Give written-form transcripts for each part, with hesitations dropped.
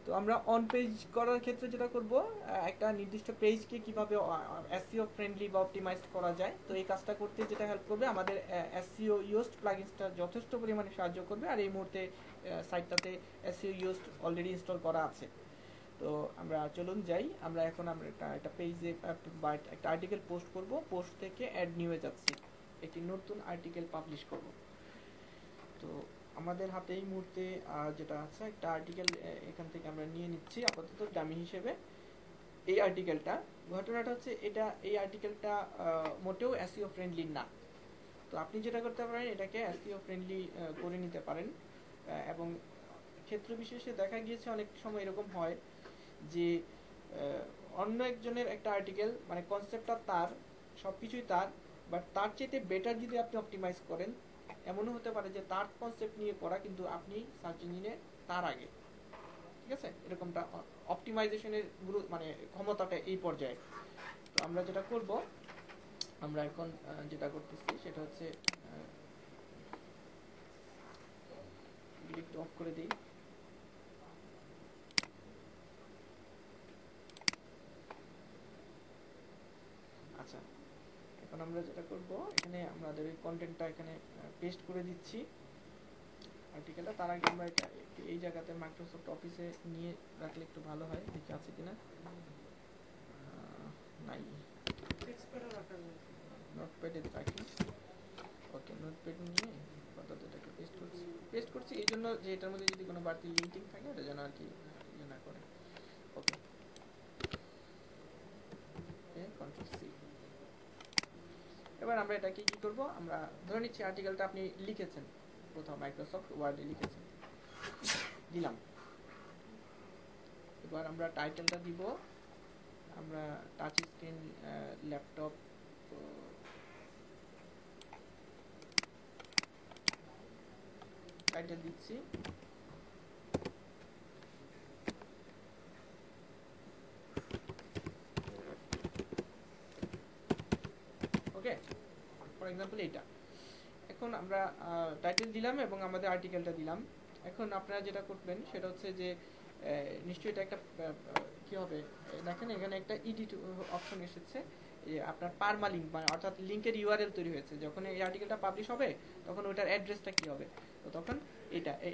তো আমরা on page করার ক্ষেত্রে যেটা করব, একটা নির্দিষ্ট পেজকে কিভাবে এসইও ফ্রেন্ডলি বা অপটিমাইজড করা যায়, তো এই কাজটা করতে যেটা হেল্প করবে আমাদের এসইও ইউজড প্লাগইনসটা যথেষ্ট পরিমাণে সাহায্য করবে। আর এই মুহূর্তে সাইটটাতে এসইও ইউজড অলরেডি ইনস্টল করা আছে। তো আমরা চলুন যাই, আমরা এখন আমরা একটা পেজে বা একটা আর্টিকেল পোস্ট করব, পোস্ট থেকে অ্যাড নিউয়ে যাচ্ছি, একটি নতুন আর্টিকেল পাবলিশ করব। তো আমাদের হাতে এই মুহূর্তে যেটা আছে একটা আর্টিকেল এখান থেকে আমরা নিয়ে নিচ্ছি আপাতত ডামি হিসেবে। এই আর্টিকেলটা, ঘটনাটা হচ্ছে এটা, এই আর্টিকেলটা মোটেও এসইও ফ্রেন্ডলি না। তো আপনি যেটা করতে পারেন, এটাকে এসইও ফ্রেন্ডলি করে নিতে পারেন। এবং ক্ষেত্র বিশেষে দেখা গিয়েছে অনেক সময় এরকম হয় যে অন্য একজনের একটা আর্টিকেল, মানে কনসেপ্টটা তার, সবকিছুই তার, বাট তার চাইতে বেটার যদি আপনি অপটিমাইজ করেন, এমনও হতে পারে যে তার কনসেপ্ট নিয়ে করা কিন্তু আপনি সার্চ ইঞ্জিনে তার আগে। ঠিক আছে, এরকমটা অপটিমাইজেশনের মানে ক্ষমতাটা এই পর্যায়ে। তো আমরা যেটা করব, আমরা এখন যেটা করতেছি সেটা হচ্ছে একটু অফ করে দিই। আচ্ছা, এখন আমরা যেটা করব, এখানে আমাদের এই কন্টেন্টটা এখানে পেস্ট করে দিচ্ছি আর্টিকেলটা। তার আগে আমরা এটা একটু এই জায়গাতে মাইক্রোসফট অফিসে নিয়ে রাখলে একটু ভালো হয়, দেখি আছে কিনা। নাই, নোটপ্যাডে রাখি। ওকে, নোটপ্যাড নিয়ে আপাতত এটাকে পেস্ট করছি এই জন্য যে এটার মধ্যে যদি কোনো বাড়তি লিঙ্কিং থাকে ওটা যেন আর কি ইয়ে না করে। ওকে, কন্ট্রোল সি। এবার আমরা এটাকে কি করব, আমরা ধরে নিচ্ছি আর্টিকেলটা আপনি লিখেছেন, কোথাও মাইক্রোসফট ওয়ার্ডে লিখেছেন, দিলাম। এবার আমরা টাইটেলটা দিব, আমরা টাচ স্ক্রিন ল্যাপটপ টাইটেল দিচ্ছি। ওকে, ফর এক্সাম্পল এইটা। এখন আমরা টাইটেল দিলাম এবং আমাদের আর্টিকেলটা দিলাম। এখন আপনারা যেটা করবেন সেটা হচ্ছে যে নিশ্চয়ই এটা একটা কি হবে, দেখেন এখানে একটা এডিট অপশন এসেছে, আপনার পারমা লিঙ্ক, মানে অর্থাৎ লিঙ্কের ইউআরএল তৈরি হয়েছে। যখন এই আর্টিকেলটা পাবলিশ হবে তখন ওটার অ্যাড্রেসটা কি হবে, তো তখন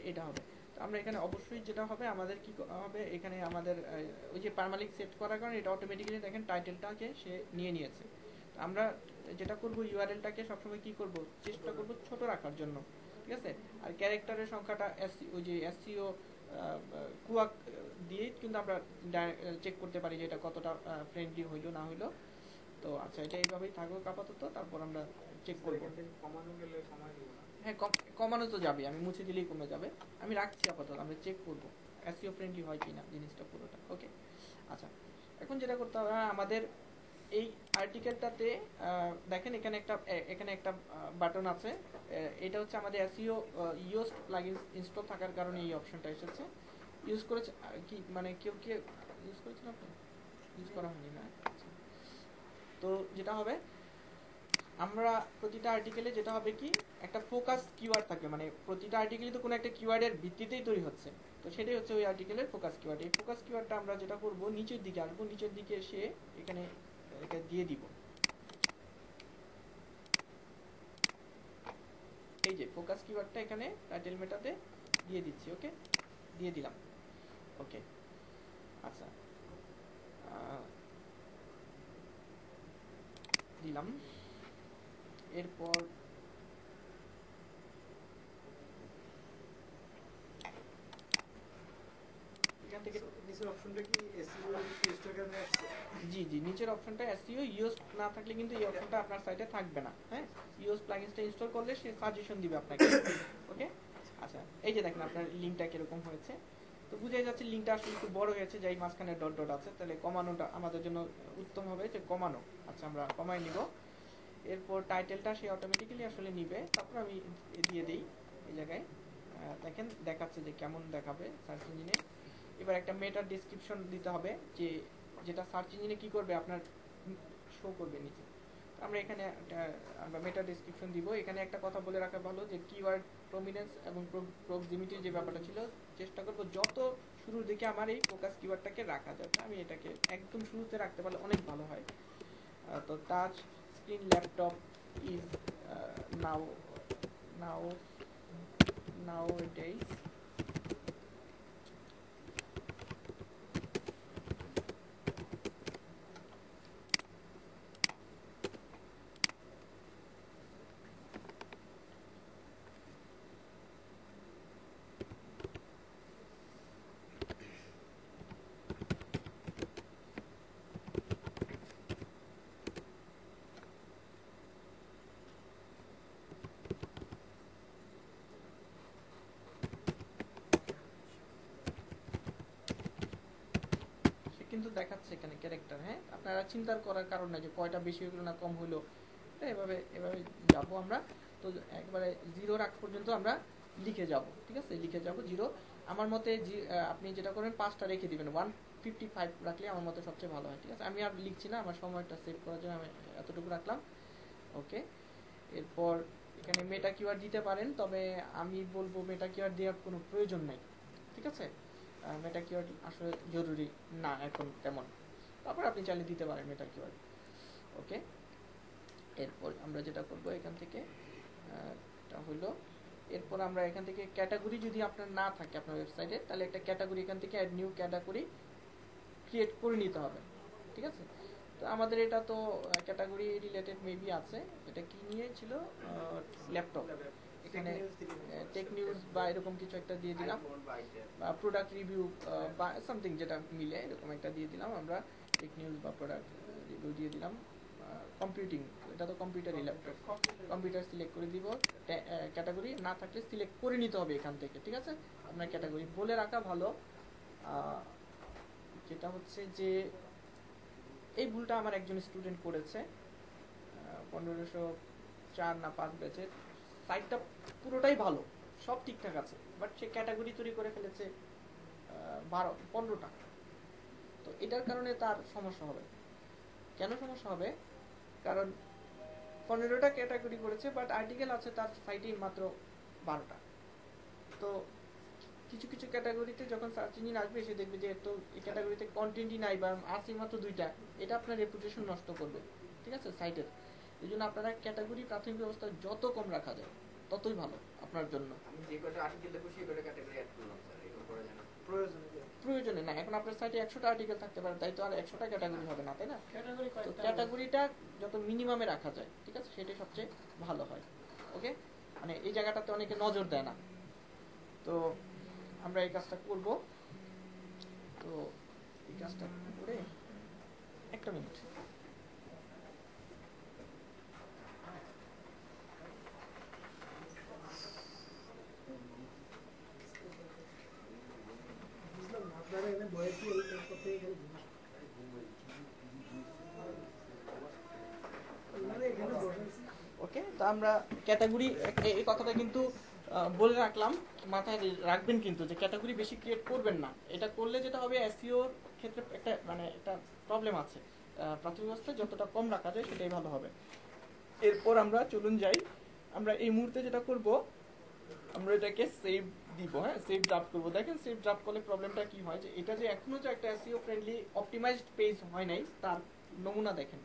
এটা হবে। তো আমরা এখানে অবশ্যই যেটা হবে আমাদের কি হবে, এখানে আমাদের ওই যে পারমা লিঙ্ক সেট করার কারণে এটা অটোমেটিক্যালি দেখেন টাইটেলটাকে সে নিয়ে নিয়েছে। আমরা যেটা করব, ইউআরএলটাকে সবসময় কি করব, চেষ্টা করব ছোট রাখার জন্য। ঠিক আছে, আর ক্যারেক্টারের সংখ্যাটা ওই যে এসইও কুয়াক দিয়ে কিন্তু আমরা চেক করতে পারি যে এটা কতটা ফ্রেন্ডলি হইলো না হইলো। তো আচ্ছা, এটা এইভাবেই থাকুক আপাতত, তারপর আমরা চেক করব। কমানো গেলে সময় দিব না? হ্যাঁ, কমানো তো যাবে, আমি মুছে দিলেই কমে যাবে। আমি রাখছি আপাতত, আমরা চেক করব এসইও ফ্রেন্ডলি হয় কিনা জিনিসটা পুরোটা। ওকে, আচ্ছা, এখন যেটা করতে হবে আমাদের এই আর্টিকেলটাতে দেখেন এখানে একটা বাটন আছে। এটা হচ্ছে আমাদের এসইও ইউজড প্লাগইনস ইনস্টল থাকার কারণে এই অপশনটা এসেছে। ইউজ করেছে কি, মানে কেউ কি ইউজ করেছেন আপনি? ইউজ করা হয়নি না? আচ্ছা। তো যেটা হবে, আমরা প্রতিটা আর্টিকেলে যেটা হবে কি, একটা ফোকাস কিওয়ার্ড থাকবে, মানে প্রতিটা আর্টিকেলই তো কোনো একটা কিওয়ার্ডের ভিত্তিতেই তৈরি হচ্ছে। তো সেটাই হচ্ছে ওই আর্টিকেলের ফোকাস কিওয়ার্ড। এই ফোকাস কিওয়ার্ডটা আমরা যেটা করব, নিচের দিকে আসবো, নিচের দিকে এসে এখানে এটা দিয়ে দিব। এই যে ফোকাস কিওয়ার্ডটা এখানে টাইটেল মেটাতে দিয়ে দিচ্ছি। ওকে, দিয়ে দিলাম। ওকে, আচ্ছা, দিলাম। এরপর এখান থেকে নিচের অপশনটা কি এসইও ইউজড এর আসছে? জি জি, নিচের অপশনটা এসইও ইউজ না থাকলে কিন্তু এই অপশনটা আপনার সাইটে থাকবে না। হ্যাঁ, ইউজ প্লাগইনসটা ইনস্টল করলে সে সাজেশন দিবে আপনাকে। ওকে, আচ্ছা, এই যে দেখেন আপনার লিঙ্কটা কিরকম হয়েছে। তো বুঝাই যাচ্ছে লিঙ্কটা আসলে একটু বড় হয়েছে, যাই মাঝখানে ডট ডট আছে, তাহলে কমানোটা আমাদের জন্য উত্তম হবে, যে কমানো। আচ্ছা, আমরা কমাই নিব। এরপর টাইটেলটা সে অটোমেটিক্যালি আসলে নিবে, তারপর আমি দিয়ে দিই এই জায়গায়। দেখেন দেখাচ্ছে যে কেমন দেখাবে সার্চ ইঞ্জিনে। এবার একটা মেটা ডেসক্রিপশন দিতে হবে, যে যেটা সার্চ ইঞ্জিনে কি করবে, আপনার শো করবে নিচে। আমরা এখানে আমরা মেটা ডেসক্রিপশন দিব। এখানে একটা কথা বলে রাখা ভালো, যে কিওয়ার্ড প্রমিনেন্স এবং প্রক্সিমিটির যে ব্যাপারটা ছিল, চেষ্টা করব যত শুরুর দিকে আমার এই ফোকাস কিওয়ার্ডটাকে রাখা যাবে। আমি এটাকে একদম শুরুতে রাখতে পারলে অনেক ভালো হয়। তো touch screen laptop is now now nowadays কিন্তু দেখাচ্ছে এখানে ক্যারেক্টার। হ্যাঁ, আপনারা চিন্তা করার কারণ নাই যে কয়টা বেশি হলো না কম হলো, এভাবে এভাবে যাব আমরা। তো একবারে 0 রাখ পর্যন্ত আমরা লিখে যাব, ঠিক আছে, লিখে যাব 0। আমার মতে আপনি যেটা করবেন 5টা রেখে দিবেন, 155 রাখলে আমার মতে সবচেয়ে ভালো হয়, ঠিক আছে। আমি আর লিখছি না, আমার সময়টা সেভ করার জন্য আমি এতটুকু রাখলাম। ওকে, এরপর এখানে মেটা কিওয়ার্ড দিতে পারেন, তবে আমি বলবো মেটা কিওয়ার্ড দেওয়ার কোনো প্রয়োজন নেই, ঠিক আছে। মেটা কিওয়ার্ড আসলে জরুরি না এখন তেমন, তারপর আপনি চাইলে দিতে পারেন মেটা কিওয়ার্ড। ওকে, এরপর আমরা যেটা করব এখান থেকে এটা হলো, এরপর আমরা এখান থেকে ক্যাটাগরি যদি আপনার না থাকে আপনার ওয়েবসাইটে, তাহলে একটা ক্যাটাগরি এখান থেকে অ্যাড নিউ ক্যাটাগরি ক্রিয়েট করে নিতে হবে, ঠিক আছে। তো আমাদের এটা তো ক্যাটাগরি রিলেটেড মেবি আছে। এটা কি নিয়ে ছিল? ল্যাপটপ। এখানে টেক নিউজ বা এরকম কিছু একটা দিয়ে দিলাম, বা প্রোডাক্ট রিভিউ বা সামথিং যেটা মিলে এরকম একটা দিয়ে দিলাম আমরা। টেক নিউজ বা প্রোডাক্ট রিভিউ দিয়ে দিলাম। কম্পিউটিং, এটা তো কম্পিউটারই, ল্যাপটপ, কম্পিউটার সিলেক্ট করে দিব। ক্যাটাগরি না থাকলে সিলেক্ট করে নিতে হবে এখান থেকে, ঠিক আছে। আপনার ক্যাটাগরি বলে রাখা ভালো। যেটা হচ্ছে যে এই ভুলটা আমার একজন স্টুডেন্ট করেছে 1504 না 5 ব্যাচের। সাইটটা পুরোটাই ভালো, সব ঠিকঠাক আছে, বাট সে ক্যাটাগরি তৈরি করে ফেলেছে 15টা। তো এটার কারণে তার সমস্যা হবে। কেন সমস্যা হবে? কারণ 15টা ক্যাটাগরি করেছে, বাট আর্টিকেল আছে তার সাইটে মাত্র 12টা। তো কিছু কিছু ক্যাটাগরিতে যখন সার্চ ইঞ্জিন আসবে, সে দেখবে যে তো এই ক্যাটাগরিতে কন্টেন্টই নাই বা আছে মাত্র 2টা, এটা আপনার রেপুটেশন নষ্ট করবে, ঠিক আছে, সাইটের। এই জন্য আপনারা ক্যাটাগরি প্রাথমিক ব্যবস্থা যত কম রাখা যায় ততই ভালো আপনার জন্য। আমি যে কয়টা আর্টিকেল দেখো সেই কয়টা ক্যাটাগরি অ্যাড করলাম স্যার, এরকম করা যায় না? প্রয়োজনে না। এখন আপনার সাইটে 100টা আর্টিকেল থাকতে পারে, তাই তো আর 100টা ক্যাটাগরি হবে না, তাই না? তো ক্যাটাগরিটা যত মিনিমামে রাখা যায়, ঠিক আছে, সেটাই সবচেয়ে ভালো হয়। ওকে, মানে এই জায়গাটাতে অনেকে নজর দেয় না, তো আমরা এই কাজটা করব। তো এই কাজটা করে একটা মিনিট। ওকে, তো আমরা ক্যাটাগরি, এই কথাটা কিন্তু বলে রাখলাম, মাথায় রাখবেন কিন্তু, যে ক্যাটাগরি বেশি ক্রিয়েট করবেন না। এটা করলে যেটা হবে, এসইওর ক্ষেত্রে একটা মানে একটা প্রবলেম আছে। প্রাথমিক অবস্থায় যতটা কম রাখা যায় সেটাই ভালো হবে। এরপর আমরা চলুন যাই, আমরা এই মুহূর্তে যেটা করব, আমরা এটাকে সেভ দিব। হ্যাঁ, সেভ ড্রাফট করব। দেখেন সেভ ড্রাফট করলে প্রবলেমটা কি হয়, যে এটা যে এখনো যে একটা এসইও ফ্রেন্ডলি অপটিমাইজড পেজ হয় নাই, তার নমুনা দেখেন।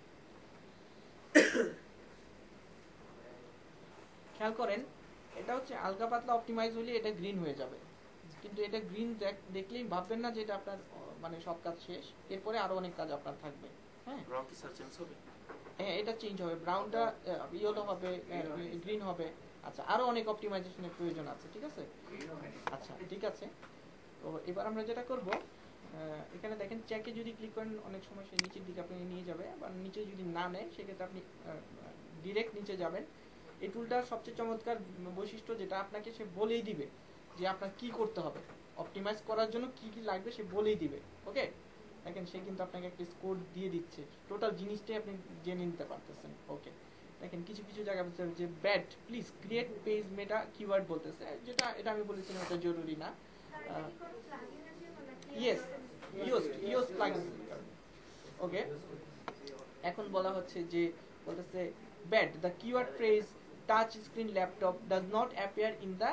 খেয়াল করেন, এটা হচ্ছে হালকা পাতলা অপটিমাইজ হলে এটা গ্রিন হয়ে যাবে, কিন্তু এটা গ্রিন দেখলেই ভাববেন না যে এটা আপনার মানে সব কাজ শেষ। এরপরে আরো অনেক কাজ আপনার থাকবে। হ্যাঁ, ব্রাউন কি সার্চ চেঞ্জ হবে? হ্যাঁ, এটা চেঞ্জ হবে, ব্রাউনটা ইয়েলো হবে, গ্রিন হবে। আচ্ছা, আরো অনেক অপটিমাইজেশনের প্রয়োজন আছে, ঠিক আছে। আচ্ছা, ঠিক আছে। তো এবার আমরা যেটা করব, এখানে দেখেন চেকে যদি ক্লিক করেন, অনেক সময় সে নিচের দিকে আপনি নিয়ে যাবে, বা নিচে যদি না নেয় সেক্ষেত্রে আপনি ডিরেক্ট নিচে যাবেন। এই টুলটার সবচেয়ে চমৎকার বৈশিষ্ট্য যেটা, আপনাকে সে বলেই দিবে যে আপনার কি করতে হবে, অপটিমাইজ করার জন্য কি কি লাগবে সে বলেই দিবে। ওকে, দেখেন সে কিন্তু আপনাকে একটা স্কোর দিয়ে দিচ্ছে, টোটাল জিনিসটাই আপনি জেনে নিতে পারতেছেন। ওকে, দেখেন কিছু কিছু জায়গা বলছে যে bad please create page meta keyword বলতেছে, যেটা এটা আমি বলেছিলাম এটা জরুরি না। Yes, used plugin. ওকে, এখন বলা হচ্ছে যে বলতেছে bad the keyword phrase touch screen laptop does not appear in the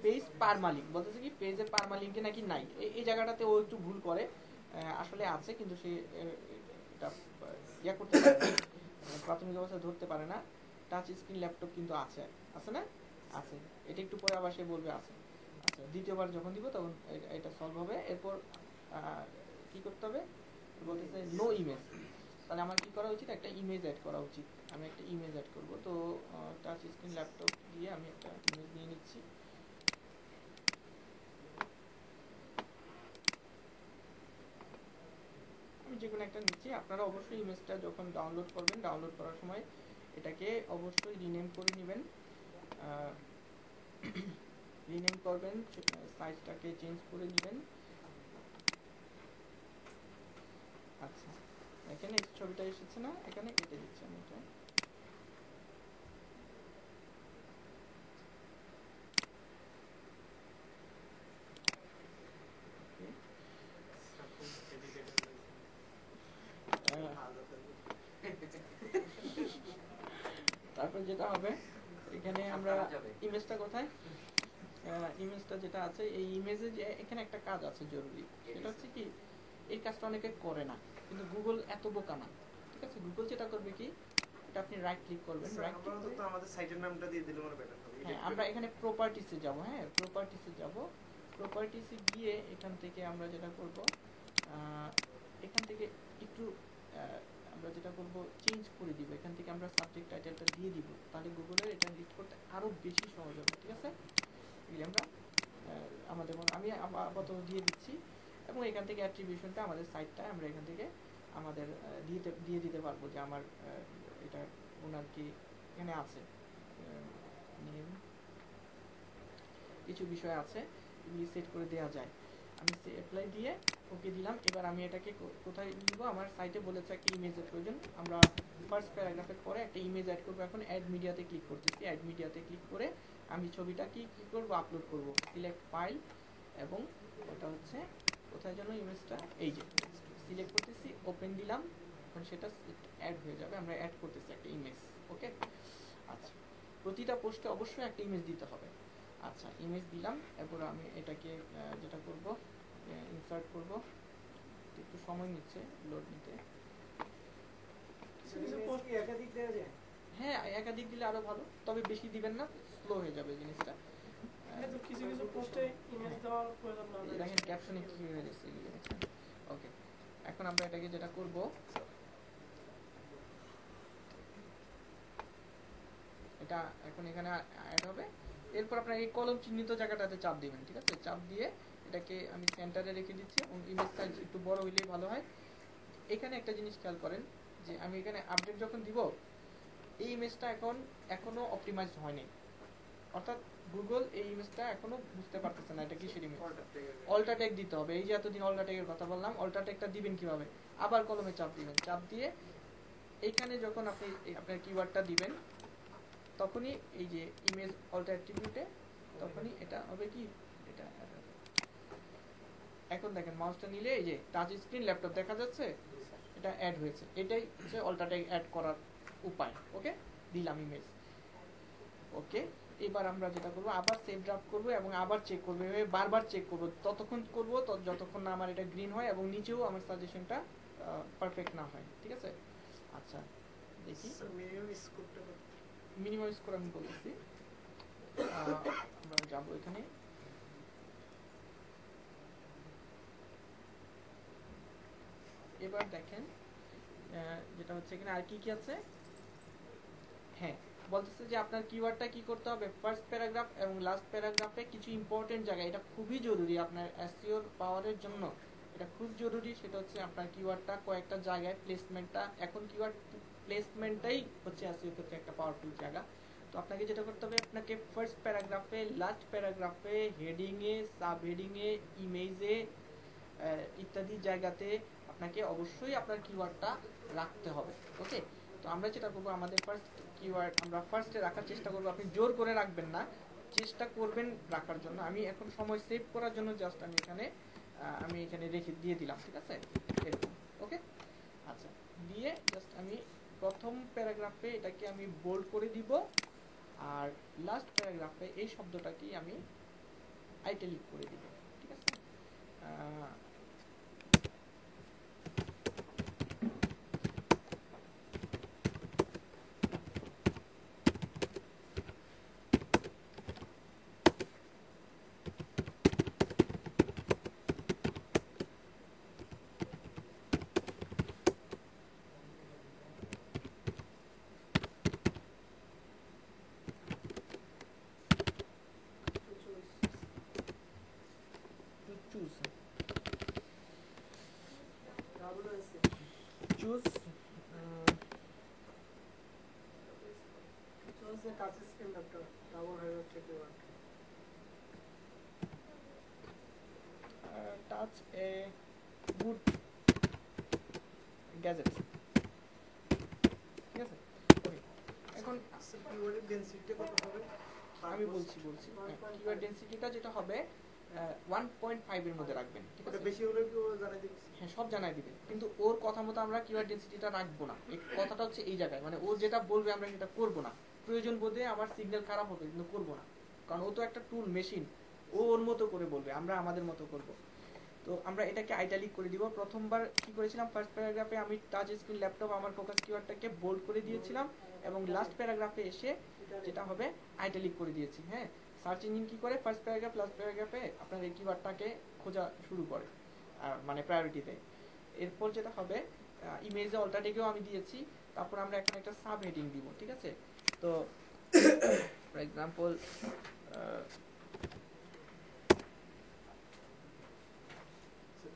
page permalink বলতেছে কি পেজের পারমালিঙ্কে নাকি নাই, এই জায়গাটাতে ও একটু ভুল করে। আসলে আছে কিন্তু সে এটা ইয়া করতে পারে না, প্রাথমিক অবস্থায় ধরতে পারে না। টাচ স্ক্রিন ল্যাপটপ কিন্তু আছে, আছে না? আছে। এটা একটু পরে আবার সে বলবে আছে। আচ্ছা, দ্বিতীয়বার যখন দিব তখন এটা সলভ হবে। এরপর কি করতে হবে বলতেছে নো ইমেজ। তাহলে আমার কি করা উচিত, একটা ইমেজ অ্যাড করা উচিত। আমি একটা ইমেজ অ্যাড করব। তো টাচ স্ক্রিন ল্যাপটপ দিয়ে আমি একটা ইমেজ নিয়ে নিচ্ছি। আমি যে কোনো একটা নিচ্ছি। আপনারা অবশ্যই ইমেজটা যখন ডাউনলোড করবেন, ডাউনলোড করার সময় এটাকে অবশ্যই রিনেম করে নেবেন, রিনেম করবেন, সাইজটাকে চেঞ্জ করে নেবেন। আচ্ছা, এখানে ছবিটা এসেছে না, এখানে কেটে দিচ্ছি আমি এটা। তারপর যেটা হবে এখানে আমরা ইমেজটা কোথায়, ইমেজটা যেটা আছে এই ইমেজে যে এখানে একটা কাজ আছে জরুরি, সেটা হচ্ছে কি এই কাজটা অনেকে করে না, কিন্তু গুগল এত বোকা না। ঠিক আছে, গুগল যেটা করবে কি, এটা আপনি রাইট ক্লিক করবেন, রাইট ক্লিক করে তো আমাদের সাইটের নামটা দিয়ে দিলে মনে বেটার হবে। হ্যাঁ, আমরা এখানে প্রপার্টিসে যাব। হ্যাঁ, প্রপার্টিসে যাব। প্রপার্টিসে গিয়ে এখান থেকে আমরা যেটা করব, এখান থেকে একটু আমরা যেটা করব চেঞ্জ করে দিব। এখান থেকে আমরা সাবজেক্ট টাইটেলটা দিয়ে দিব, তাহলে গুগলের এটা লিস্ট করতে আরো বেশি সহজ হবে। ঠিক আছে, এগুলি আমরা আমাদের আমি আপাতত দিয়ে দিচ্ছি। এবং এখান থেকে অ্যাট্রিবিউশনটা আমাদের সাইটটা আমরা এখান থেকে আমাদের দিয়ে দিতে পারবো যে আমার এটা ওনার কি এখানে আছে নিয়ম কিছু বিষয় আছে, এগুলি সেট করে দেওয়া যায়। আমি অ্যাপ্লাই দিয়ে ওকে দিলাম। এবার আমি এটাকে কোথায় নিব, আমার সাইটে বলেছে একটা ইমেজের প্রয়োজন। আমরা ফার্স্ট প্যারাগ্রাফের পরে একটা ইমেজ অ্যাড করবো। এখন অ্যাড মিডিয়াতে ক্লিক করতেছি। অ্যাড মিডিয়াতে ক্লিক করে আমি ছবিটা কি করব, আপলোড করব। সিলেক্ট ফাইল, এবং ওটা হচ্ছে কোথায় যেন ইমেজটা, এই যে সিলেক্ট করতেছি, ওপেন দিলাম। এখন সেটা অ্যাড হয়ে যাবে। আমরা অ্যাড করতেছি একটা ইমেজ। ওকে, আচ্ছা, প্রতিটা পোস্টে অবশ্যই একটা ইমেজ দিতে হবে। আচ্ছা, ইমেজ দিলাম। এরপর আমি এটাকে যেটা করব, ইনসার্ট করব। একটু সময় নিচ্ছে লোড নিতে। হ্যাঁ, একাধিক দিলে আরো ভালো, তবে বেশি দিবেন না, স্লো হয়ে যাবে জিনিসটা। কিছু কিছু পোস্টে ইমেজ দেওয়ার প্রয়োজন না। দেখেন ক্যাপশনে কি হয়ে গেছে। ওকে, এখন আমরা এটাকে যেটা করব, এটা এখন এখানে অ্যাড হবে। এরপর আপনার এই কলম চিহ্নিত জায়গাটাতে চাপ দিবেন। ঠিক আছে, চাপ দিয়ে এটাকে আমি সেন্টারে রেখে দিচ্ছি এবং ইমেজ সাইজ একটু বড় হইলেই ভালো হয়। এখানে একটা জিনিস খেয়াল করেন যে আমি এখানে আপডেট যখন দিব, এই ইমেজটা এখনো অপটিমাইজড হয়নি, অর্থাৎ গুগল এই ইমেজটা এখনো বুঝতে পারতেছে না এটা কিসের ইমেজ। অল্টা ট্যাগ দিতে হবে। এই যে এতদিন অল্টা ট্যাগের কথা বললাম, অল্টা ট্যাগটা দিবেন কিভাবে, আবার কলমে চাপ দিবেন। চাপ দিয়ে এইখানে যখন আপনি আপনার কিওয়ার্ডটা দিবেন, তখনই এই যে ইমেজ অল্টা অ্যাট্রিবিউটে, তখনই এটা হবে কি, এটা এখন দেখেন মাউসটা নিলে এই যে টাচ স্ক্রিন ল্যাপটপ দেখা যাচ্ছে, এটা অ্যাড হয়েছে। এটাই হচ্ছে অল্টা ট্যাগ অ্যাড করার উপায়। ওকে, দিলাম ইমেজ। ওকে, এবার আমরা যেটা করবো, আবার সেভ ড্রাফট করবো এবং আবার চেক করবো, এভাবে বারবার চেক করবো, ততক্ষণ করবো যতক্ষণ না আমার এটা গ্রিন হয় এবং নিচেও আমার সাজেশনটা পারফেক্ট না হয়। ঠিক আছে, আচ্ছা দেখি মিনিমাম স্কোর আমি বলতেছি। আমরা যাবো এখানে, এবার দেখেন যেটা হচ্ছে এখানে আর কি কি আছে। হ্যাঁ, বলতেছে যে আপনার কিওয়ার্ডটা কি করতে হবে, ফার্স্ট প্যারাগ্রাফ এবং লাস্ট প্যারাগ্রাফে কিছু ইম্পর্টেন্ট জায়গায়, এটা খুবই জরুরি আপনার এসইও পাওয়ারের জন্য, এটা খুব জরুরি। সেটা হচ্ছে আপনার কিওয়ার্ডটা কয়েকটা জায়গায় প্লেসমেন্টটা, এখন কিওয়ার্ড প্লেসমেন্টটাই হচ্ছে এসইও ক্ষেত্রে একটা পাওয়ারফুল জায়গা। তো আপনাকে যেটা করতে হবে, আপনাকে ফার্স্ট প্যারাগ্রাফে, লাস্ট প্যারাগ্রাফে, হেডিংয়ে, সাব হেডিংয়ে, ইমেজে ইত্যাদি জায়গাতে আপনাকে অবশ্যই আপনার কিওয়ার্ডটা রাখতে হবে। ওকে, তো আমরা যেটা করবো, আমাদের ফার্স্ট কিওয়ার্ড আমরা ফার্স্টে রাখার চেষ্টা করবো। আপনি জোর করে রাখবেন না, চেষ্টা করবেন রাখার জন্য। আমি এখন সময় সেভ করার জন্য জাস্ট আমি এখানে রেখে দিয়ে দিলাম। ঠিক আছে, এরকম। ওকে, আচ্ছা, দিয়ে জাস্ট আমি প্রথম প্যারাগ্রাফে এটাকে আমি বোল্ড করে দিব, আর লাস্ট প্যারাগ্রাফে এই শব্দটাকেই আমি আইটালিক করে দিব, ঠিক আছে। Choose choose touch screen laptop double হয়ে যাচ্ছে keyword touch a good gadget, ঠিক আছে। ওকে, এখন কিওয়ার্ডের ডেনসিটিটা কত হবে? আমি বলছি কিওয়ার্ড ডেনসিটিটা যেটা হবে 1.5 এর মধ্যে রাখবেন, ঠিক ওটা আছে। বেশি হলে কি ও জানাই দিবে? হ্যাঁ, সব জানাই দিবে, কিন্তু ওর কথা মতো আমরা কিওয়ার্ড ডেনসিটিটা রাখবো না। এই কথাটা হচ্ছে এই জায়গায়, মানে ও যেটা বলবে আমরা সেটা করবো না। প্রয়োজন বোধে আমার সিগন্যাল খারাপ হবে, কিন্তু করবো না, কারণ ও তো একটা টুল মেশিন, ও ওর মতো করে বলবে, আমরা আমাদের মতো করব। তো আমরা এটাকে আইটালিক করে দিব। প্রথমবার কি করেছিলাম, ফার্স্ট প্যারাগ্রাফে আমি টাচ স্ক্রিন ল্যাপটপ আমার ফোকাস কিওয়ার্ডটাকে বোল্ড করে দিয়েছিলাম, এবং লাস্ট প্যারাগ্রাফে এসে যেটা হবে আইটালিক করে দিয়েছি। হ্যাঁ, সার্চ ইঞ্জিন কি করে, ফার্স্ট প্যারাগ্রাফ লাস্ট প্যারাগ্রাফে আপনার এই কিওয়ার্ডটাকে খোঁজা শুরু করে, মানে প্রায়োরিটি দেয়। এরপর যেটা হবে, ইমেজে অল্টারনেটিভও আমি দিয়েছি, তারপর আমরা এখন একটা সাব হেডিং দিব, ঠিক আছে। তো ফর এক্সাম্পল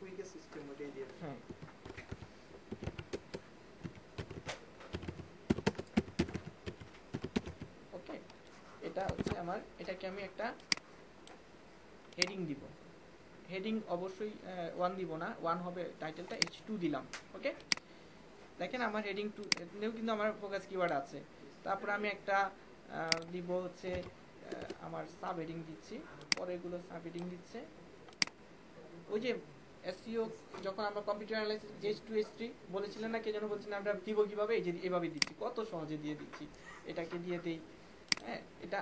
কুইক সিস্টেম ওটাই দিয়ে দেবে। হ্যাঁ, ওকে, এটা হচ্ছে আমার, এটাকে আমি একটা হেডিং দিব। হেডিং অবশ্যই 1 দিব না, 1 হবে টাইটেলটা, H2 দিলাম। ওকে, দেখেন আমার হেডিং 2 এও কিন্তু আমার ফোকাস কিওয়ার্ড আছে। তারপর আমি একটা দিব হচ্ছে আমার সাব হেডিং দিচ্ছি, পরেরগুলো সাব হেডিং দিচ্ছে। ওই যে এসইও যখন আমরা কম্পিউটার অ্যানালাইসিস H2 H3 বলেছিলেন না, কে যেন বলছিলেন আমরা দিব কিভাবে, এই যে এভাবে দিচ্ছি, কত সহজে দিয়ে দিচ্ছি। এটাকে দিয়ে দেই, হ্যাঁ, এটা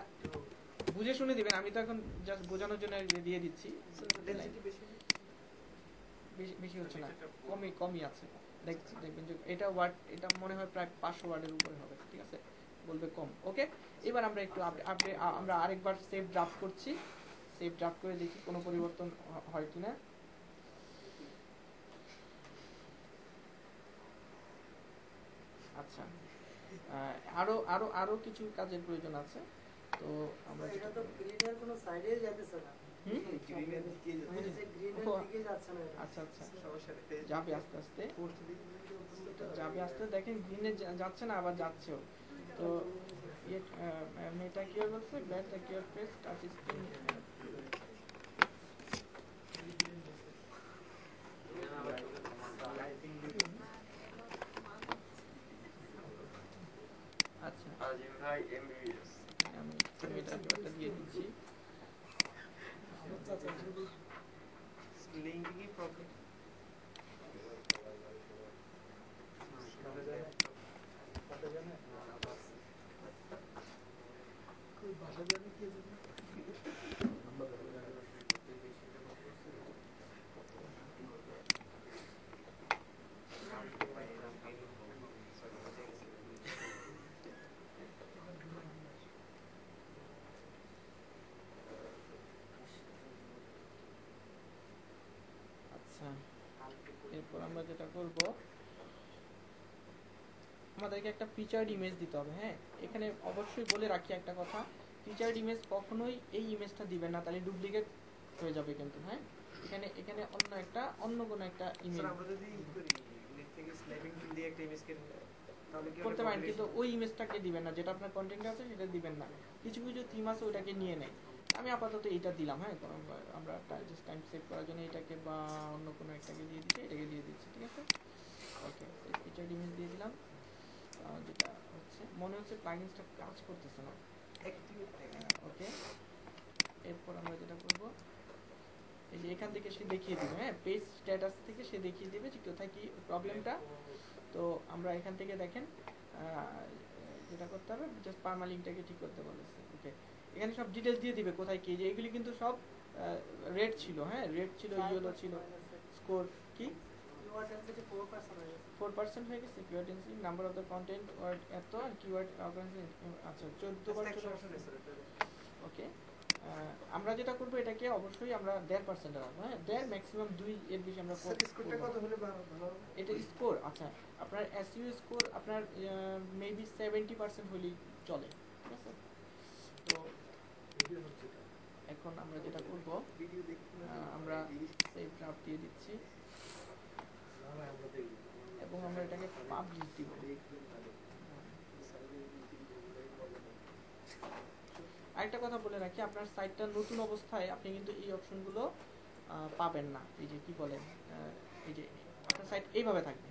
বুঝে শুনে দিবেন, আমি তো এখন জাস্ট বোঝানোর জন্য দিয়ে দিচ্ছি। ডেনসিটি বেশি বেশি হচ্ছে না, কমই আছে। দেখবেন যে এটা ওয়ার্ড, এটা মনে হয় প্রায় 500 ওয়ার্ডের উপরে হবে, ঠিক আছে, বলবে কম। ওকে, এবার আমরা একটু আমরা আরেকবার সেভ ড্রাফট করছি, সেভ ড্রাফট করে দেখি কোনো পরিবর্তন হয় কিনা। আচ্ছা, আরো আরো আরো কিছু কাজের প্রয়োজন আছে, তো আমরা এটা তো গ্রিনের কোনো সাইডে যাচ্ছে না, গ্রিনের দিকে মানে যে গ্রিনের দিকে যাচ্ছে না। আচ্ছা আচ্ছা, সমস্যা নেই, যাবে আস্তে আস্তে, ফোর্থ দিকে যাবে আস্তে, দেখেন গ্রিনে যাচ্ছে না, আবার যাচ্ছেও। তো মেটা কিওয়ার্ড বলছে মেটা কিওয়ার্ড প্রেস টাচ স্ক্রিন। আচ্ছা, আজিম ভাই এমবিবিএস আমি মেটা কিওয়ার্ডটা দিয়ে দিচ্ছি। লিংক কি প্রবলেম? আচ্ছা, এরপর আমরা যেটা করব, আমাদেরকে একটা ফিচার্ড ইমেজ দিতে হবে। হ্যাঁ, এখানে অবশ্যই বলে রাখি একটা কথা, ফিচার্ড ইমেজ কখনোই এই ইমেজটা দিবেন না, তাহলে ডুপ্লিকেট হয়ে যাবে কিন্তু। হ্যাঁ, এখানে এখানে অন্য কোনো একটা ইমেজ স্যার আমরা যদি করি নেট থেকে স্ন্যাপিং টুল দিয়ে একটা ইমেজ কেটে তাহলে কি করতে পারেন, কিন্তু ওই ইমেজটাকে দিবেন না, যেটা আপনার কন্টেন্ট আছে সেটা দিবেন না। কিছু কিছু থিম আছে ওটাকে নিয়ে নেয়, আমি আপাতত এইটা দিলাম। হ্যাঁ, আমরা জাস্ট টাইম সেভ করার জন্য এটাকে বা অন্য কোনো একটাকে দিয়ে দিচ্ছি, এটাকে দিয়ে দিচ্ছি, ঠিক আছে। ওকে, ফিচার্ড ইমেজ দিয়ে দিলাম, যেটা হচ্ছে মনে হচ্ছে প্লাগইনসটা কাজ করতেছে না। ওকে, এরপর আমরা যেটা করব, এই যে এখান থেকে সে দেখিয়ে দিবে, হ্যাঁ, পেজ স্ট্যাটাস থেকে সে দেখিয়ে দিবে যে কোথায় কি প্রবলেমটা। তো আমরা এখান থেকে দেখেন যেটা করতে হবে, জাস্ট পারমালিংকটাকে ঠিক করতে বলেছে। ওকে, এখানে সব ডিটেলস দিয়ে দিবে কোথায় কি, যে এগুলি কিন্তু সব রেড ছিল, হ্যাঁ রেড ছিল, ইয়েলো ছিল, স্কোর কি কিওয়ার্ড ডেনসিটি 4% হয়ে গেছে। 4% হয়ে গেছে, keyword density number of the content word এত, আর কিওয়ার্ড আচ্ছা 14 বার চলে আসছে। ওকে, আমরা যেটা করবো এটাকে অবশ্যই আমরা 1.5% রাখবো, হ্যাঁ 1.5 ম্যাক্সিমাম 2 এর বেশি আমরা স্কোরটা কত হলে ভালো হবে? এটা স্কোর, আচ্ছা আপনার এসইও স্কোর আপনার মেবি 70% হলেই চলে, ঠিক আছে। তো এখন আমরা যেটা করব, ভিডিও দেখি আমরা সেভ ড্রাফট দিয়ে দিচ্ছি এবং আমরা এটাকে পাবলিশ দিব। আরেকটা কথা বলে রাখি, আপনার সাইটটা নতুন অবস্থায় আপনি কিন্তু এই অপশনগুলো পাবেন না। এই যে কি বলেন, এই যে আপনার সাইট এইভাবে থাকবে,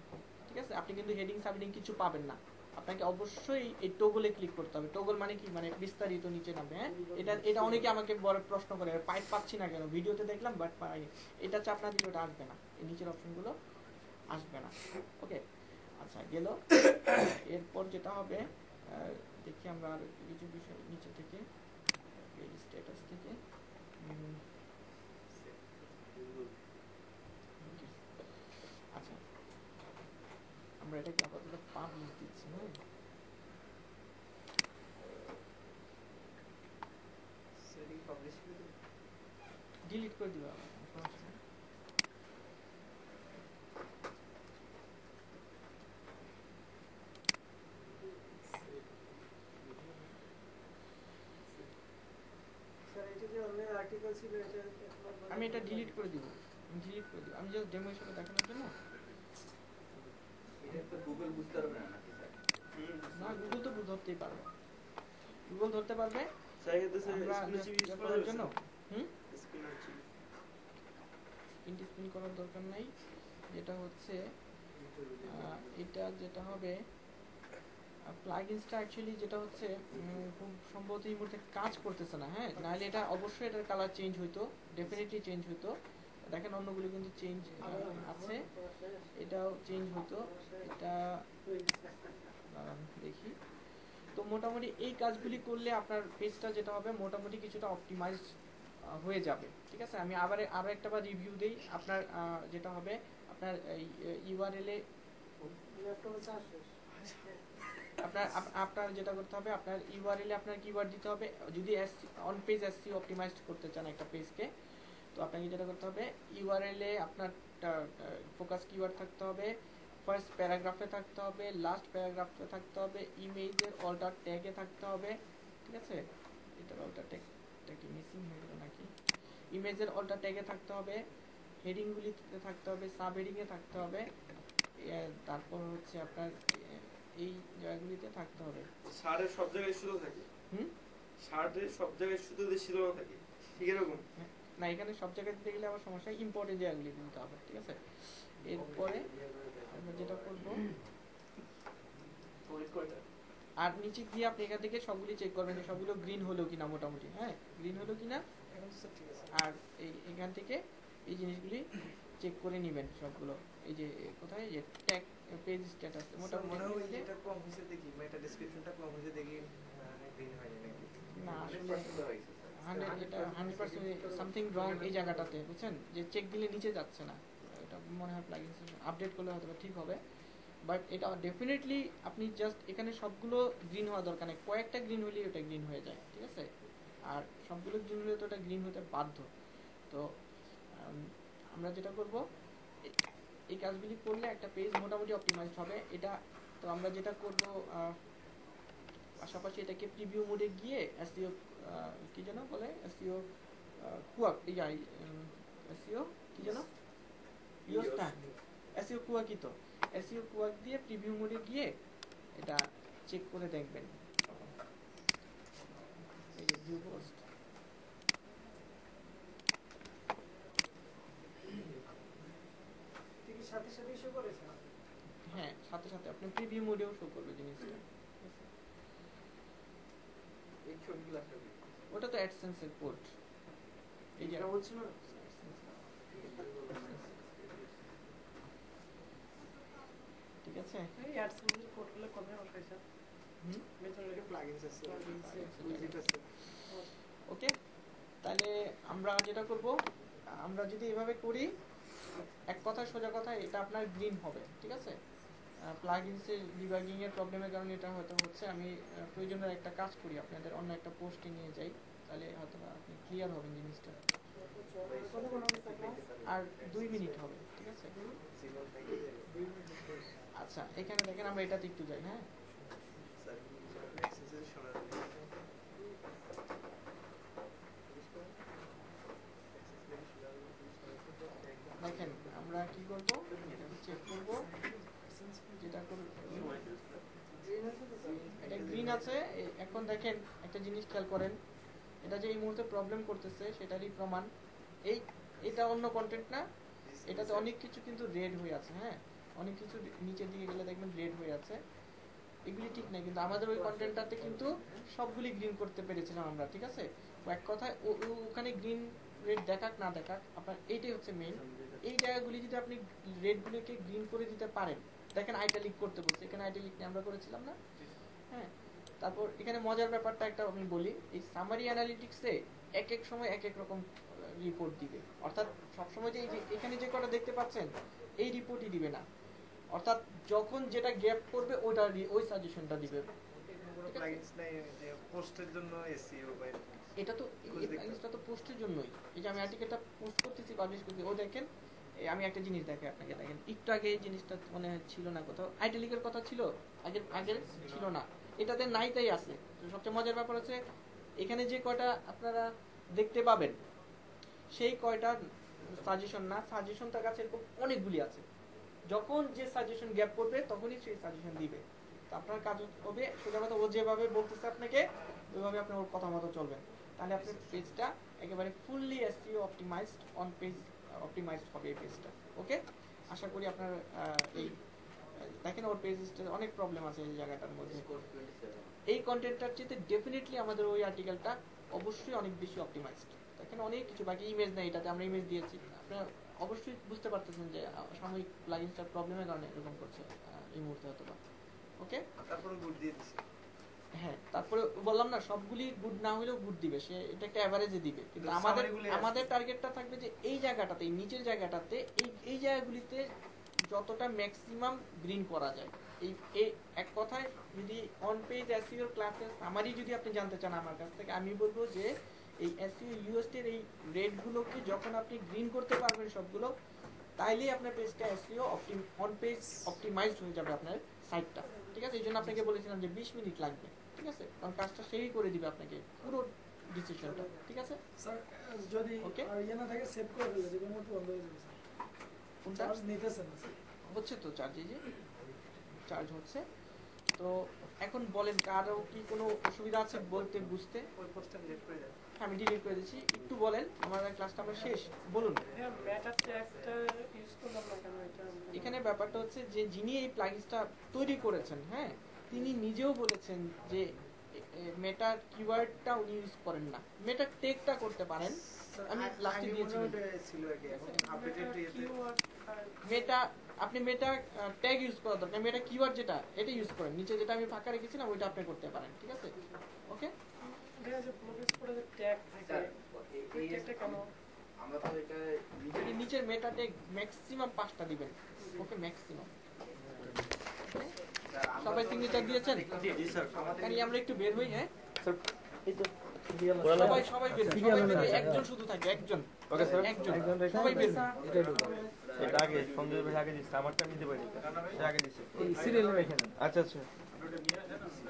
ঠিক আছে। আপনি কিন্তু হেডিং সাবহেডিং কিছু পাবেন না। আপনাকে অবশ্যই এই টগলে ক্লিক করতে হবে। টগল মানে কি, মানে বিস্তারিত নিচে নামবে, হ্যাঁ। এটা অনেকে আমাকে বড় প্রশ্ন করে, পাইপ পাচ্ছি না কেন, ভিডিওতে দেখলাম বাট পাই। এটা চাপ না দিলে ওটা আসবে না, এই নিচের অপশনগুলো আসবে না। ওকে, আচ্ছা গেল। এরপর যেটা হবে, দেখি আমরা আর কিছু বিষয় নিচে থেকে পেজ স্ট্যাটাস থেকে আচ্ছা আমরা এটাকে আপাতত পাবলিশ দিচ্ছি, হ্যাঁ সেটিং পাবলিশ করে দিই। ডিলিট করে দিবা, সমস্যা নেই। স্যার এটা যে অনলাইন আর্টিকেল ছিল এটা আমি এটা ডিলিট করে দিব, আমি জাস্ট ডেমো হিসেবে দেখানোর জন্য। এটা তো গুগল বুঝতে পারবে না নাকি স্যার? না, গুগল তো ধরতেই পারবে, গুগল ধরতে পারবে। স্যার এটা স্যার আমরা স্পিনার just চিপ ইউজ ইয়ে করার জন্য স্পিন করার দরকার নাই। যেটা হচ্ছে এটা যেটা হবে প্লাগইনসটা অ্যাকচুয়ালি যেটা হচ্ছে খুব সম্ভবত এই মুহূর্তে কাজ করতেছে না, হ্যাঁ। নাহলে এটা অবশ্যই এটার কালার চেঞ্জ হইতো, ডেফিনেটলি চেঞ্জ হইতো। দেখেন অন্যগুলো কিন্তু চেঞ্জ আছে, এটাও চেঞ্জ হইতো। এটা দেখি, তো মোটামুটি এই কাজগুলি করলে আপনার পেজটা যেটা হবে মোটামুটি কিছুটা অপটিমাইজড হয়ে যাবে, ঠিক আছে। আমি আরও একটা বার রিভিউ দেই। আপনার যেটা হবে, আপনার ইউআরএল এ ল্যাপটপে চার্জ শেষ। আপনার যেটা করতে হবে, আপনার ইউআরএল এ আপনার কিওয়ার্ড দিতে হবে। যদি অন পেজ এসইও অপটিমাইজড করতে চান একটা পেজকে, তো আপনাকে যেটা করতে হবে, ইউআরএল এ আপনার ফোকাস কিওয়ার্ড থাকতে হবে, ফার্স্ট প্যারাগ্রাফে থাকতে হবে, লাস্ট প্যারাগ্রাফে থাকতে হবে, ইমেজের অল্টার ট্যাগে থাকতে হবে, ঠিক আছে। এটার অল্টার ট্যাগটা কি মিসিং হয়ে গেল নাকি? ইমেজের অল্টার ট্যাগে থাকতে হবে, হেডিংগুলিতে থাকতে হবে, সাব হেডিংয়ে থাকতে হবে, তারপর হচ্ছে আপনার এই জায়গাগুলিতে থাকতে হবে। শার্টের সব জায়গায় সুতো থাকে। শার্টের সব জায়গায় সুতোতে শিরোনো থাকে, ঠিক এরকম না, এখানে সব জায়গায় দিতে গেলে আবার সমস্যা, ইম্পর্টেন্ট জায়গাগুলি দিতে হবে, ঠিক আছে। এরপরে আমরা যেটা করব, আর নিচে গিয়ে আপনি এখান থেকে সবগুলি চেক করবেন যে সবগুলো গ্রিন হলো কিনা, মোটামুটি হ্যাঁ গ্রিন হলো কিনা। আর এখান থেকে এই জিনিসগুলি চেক করে নেবেন সবগুলো। এই যে কোথায় যে ট্যাগ পেজ স্ট্যাটাস মোটামুটি মনে হয় এটা কম হয়েছে দেখি, মানে এটা ডেসক্রিপশনটা কম হয়েছে দেখি, গ্রিন হয়নি নাকি? না, আসলে 100% হয়েছে স্যার। 100% সামথিং রং এই জায়গাটাতে, বুঝছেন, যে চেক দিলে নিচে যাচ্ছে না। এটা মনে হয় প্লাগইন আপডেট করলে হয়তো ঠিক হবে, বাট এটা ডেফিনেটলি আপনি জাস্ট এখানে সবগুলো গ্রিন হওয়া দরকার নেই, কয়েকটা গ্রিন হলেই ওটা গ্রিন হয়ে যায়, ঠিক আছে। আর সবগুলো গ্রিন হলে তো ওটা গ্রিন হতে বাধ্য। তো আমরা যেটা করব, এই কাজগুলি করলে একটা পেজ মোটামুটি অপটিমাইজড হবে। এটা তো আমরা যেটা করব, পাশাপাশি এটাকে প্রিভিউ মোডে গিয়ে এসইও কি যেন বলে, এসইও কুয়াক, এসইও কি যেন ইওস্টা, এসইও কুয়াকিত, এসইও কুয়াক দিয়ে প্রিভিউ মোডে গিয়ে এটা চেক করে দেখবেন। এই যে ভিউ পোস্ট, ঠিক সাথে সাথে শো করেছে। হ্যাঁ সাথে সাথে আপনি প্রিভিউ মোডেও শো করবে জিনিসটা। এই ছবিগুলো আসলে ওটা তো অ্যাডসেন্স এর কোড, এই যে বলছি না, ঠিক আছে। এই অ্যাডসেন্সের কোডগুলো কবে আসে স্যার? হুম, ভেতরে প্লাগইনস আছে, plugins আছে, উইজেট আছে। ওকে। তাহলে আমরা যেটা করব, আমরা যদি এভাবে করি, এক কথা সোজা কথা, এটা আপনার গ্রিন হবে, ঠিক আছে। প্লাগইনসের ডিবাগিং এর প্রবলেমের কারণে এটা হয়তো হচ্ছে। আমি প্রয়োজনে একটা কাজ করি, আপনাদের অন্য একটা পোস্টে নিয়ে যাই, তাহলে হয়তো আপনি ক্লিয়ার হবেন জিনিসটা। আর 2 মিনিট হবে, ঠিক আছে। আচ্ছা, এখানে দেখেন আমরা এটাতে একটু যাই। হ্যাঁ, দেখেন আমরা কি করব, চেক করব, যেটা করব এটা গ্রিন আছে। এখন দেখেন একটা জিনিস খেয়াল করেন, এটা যে এই মুহূর্তে প্রবলেম করতেছে সেটারই প্রমাণ। এটা অন্য কন্টেন্ট না, এটাতে অনেক কিছু কিন্তু রেড হয়ে আছে। হ্যাঁ, অনেক কিছু নিচের দিকে গেলে দেখবেন রেড হয়ে আছে, এগুলি ঠিক নাই। কিন্তু আমাদের ওই কন্টেন্টটাতে কিন্তু সবগুলি গ্রিন করতে পেরেছিলাম আমরা, ঠিক আছে। এক কথায় ওখানে গ্রিন রেড দেখাক না দেখাক, আপনার এইটাই হচ্ছে মেইন। এই জায়গাগুলি যদি আপনি রেডগুলিকে গ্রিন করে দিতে পারেন, দেখেন আইটালিক করতে বলছে, এখানে আইটালিক আমরা করেছিলাম না। হ্যাঁ, তারপর এখানে মজার ব্যাপারটা একটা আমি বলি, এই সামারি অ্যানালিটিক্সে এক এক সময় এক এক রকম রিপোর্ট দিবে। অর্থাৎ সবসময় যে এখানে যে কটা দেখতে পাচ্ছেন এই রিপোর্টই দিবে না, অর্থাৎ যখন যেটা গ্যাপ করবে ওটা ওই সাজেশনটা দিবে। পোস্টের জন্য এসইও বা এটা তো এটা তো পোস্টের জন্যই। এই যে আমি আর্টিকেলটা পোস্ট করতেছি, পাবলিশ করতেছি, ও দেখেন আমি একটা জিনিস দেখাই আপনাকে। দেখেন একটু আগে এই জিনিসটা মনে হয় ছিল না, কোথাও আইটালিকের কথা ছিল, আগের ছিল না, এটাতে নাই, তাই আছে। তো সবচেয়ে মজার ব্যাপার হচ্ছে এখানে যে কয়টা আপনারা দেখতে পাবেন সেই কয়টা সাজেশন না, সাজেশন তার কাছে এরকম অনেকগুলি আছে। যখন যে সাজেশন গ্যাপ করবে তখনই সেই সাজেশন দিবে। তো আপনার কাজ হবে সোজা কথা, ও যেভাবে বলতেছে আপনাকে ওইভাবে আপনি ওর কথা মতো চলবেন, তাহলে আপনার পেজটা একেবারে fully SEO optimised, on page optimised হবে এই পেজটা। ওকে, আশা করি আপনার এই দেখেন ওর পেজটা অনেক প্রবলেম আছে এই জায়গাটার মধ্যে। এই কন্টেন্টটার চেয়ে ডেফিনেটলি আমাদের ওই আর্টিকেলটা অবশ্যই অনেক বেশি অপটিমাইজড। দেখেন অনেক কিছু, বাকি ইমেজ নেই, এটাতে আমরা ইমেজ দিয়েছি। আপনারা অবশ্যই বুঝতে পারতেছেন যে সাময়িক প্লাগইনসটার প্রবলেমের কারণে এরকম করছে এই মুহূর্তে হয়তো বা। ওকে, তারপরে গুড দিয়ে দিছি। হ্যাঁ, তারপরে বললাম না সবগুলি গুড না হলেও গুড দিবে, সে এটা একটা এভারেজে দিবে। কিন্তু আমাদের টার্গেটটা থাকবে যে এই জায়গাটাতে, এই নিচের জায়গাটাতে, এই জায়গাগুলিতে যতটা ম্যাক্সিমাম গ্রিন করা যায়। এই এক কথায় যদি অন পেজ এসইও ক্লাসের সামারি যদি আপনি জানতে চান আমার কাছ থেকে, আমি বলবো যে এই এসইও ইউএসটি এর এই রেটগুলোকে যখন আপনি গ্রিন করতে পারবেন সবগুলো, তাইলেই আপনার পেজটা এসইও অন পেজ অপটিমাইজড হয়ে যাবে আপনার সাইটটা, ঠিক আছে। এই জন্য আপনাকে বলেছিলাম যে 20 মিনিট লাগবে, ঠিক আছে, কারণ কাজটা সেই করে দিবে আপনাকে পুরো ডিসিশনটা, ঠিক আছে। স্যার যদি ওকে, আর ইয়ে না থাকে সেভ করে ফেলে যে কোনো মতো বন্ধ হয়ে যাবে স্যার। কোনটা চার্জ নিতেছেন না স্যার? হচ্ছে তো চার্জ, এই যে চার্জ হচ্ছে। তো এখন বলেন কারো কি কোনো অসুবিধা আছে বলতে বুঝতে? ওই পোস্টটা ডিলিট করে দেন। আমি ডিলিট করে দিচ্ছি, একটু বলেন, আমার ক্লাসটা আমার শেষ, বলুন। হ্যাঁ, মেটা ট্যাগটা ইউজ করলাম না কেন এটা? এখানে ব্যাপারটা হচ্ছে যে যিনি এই প্লাগইনসটা তৈরি করেছেন, হ্যাঁ, তিনি নিজেও বলেছেন যে মেটার কিওয়ার্ডটা উনি ইউজ করেন না, মেটার ট্যাগটা করতে পারেন। আমি লাস্টে দিয়েছি ছিল আগে, এখন আপডেটেড ইয়েতে মেটা, আপনি মেটা ট্যাগ ইউজ করা দরকার, মেটা কিওয়ার্ড যেটা এটা ইউজ করেন, নিচে যেটা আমি ফাঁকা রেখেছিলাম ওইটা আপনি করতে পারেন, ঠিক আছে। ওকে, দেখা যায় প্রোগ্রেস করে যে ট্যাগ থাকে, এই ট্যাগটা কেন? আমরা তো এটা এই নিচের মেটা ট্যাগ ম্যাক্সিমাম 5টা দিবেন। ওকে, ম্যাক্সিমাম। সবাই সিগনেচার দিয়েছেন? জি স্যার। কারণ আমরা একটু বের হই। হ্যাঁ স্যার এই তো সবাই বের হই, একজন শুধু থাকে, একজন। ওকে স্যার, একজন, একজন রেখে সবাই বের হই। এটাই ঢুকাবো। এটা আগে সঞ্জয় ভাই আগে দিচ্ছে, আমারটা নিতে পারিনি, সে আগে দিচ্ছে। এই সিরিয়ালে রেখে দেন। আচ্ছা আচ্ছা,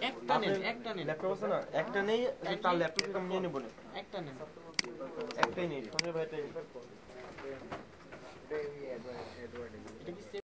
একটা নেন, একটা নেন, ল্যাপটপ আছে না, একটা নেই, তার ল্যাপটপ আমি নিয়ে নেবো না, একটা নেন। একটাই নেই, সঞ্জয় ভাইটাই। এটা কি